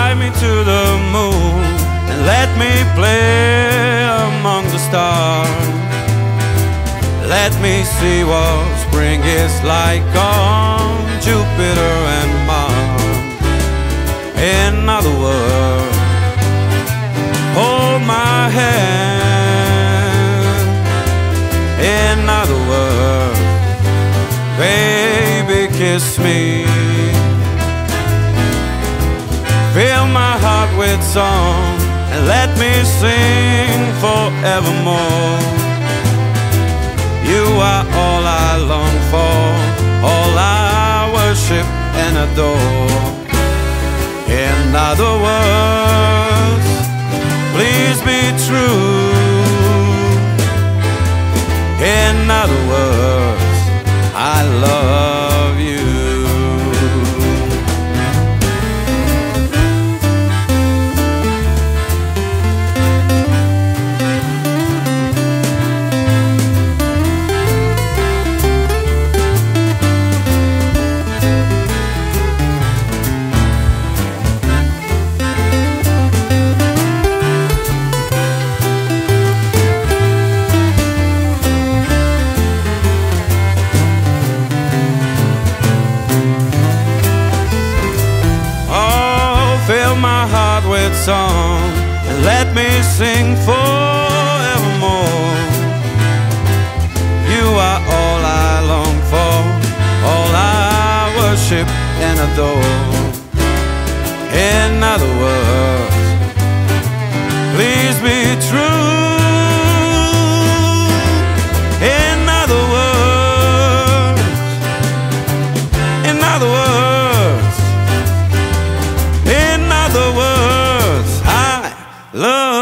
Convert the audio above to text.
fly me to the moon and let me play among the stars. Let me see what spring is like on Jupiter and Mars. In other words, hold my hand. In other words, baby, kiss me. Fill my heart with song and let me sing forevermore. You are all I long for, all I worship and adore. In other words, please be true. In other words, I love you. Song and let me sing forevermore. You are all I long for, all I worship and adore. In other words, please be true. In other words, in other words, in other words, love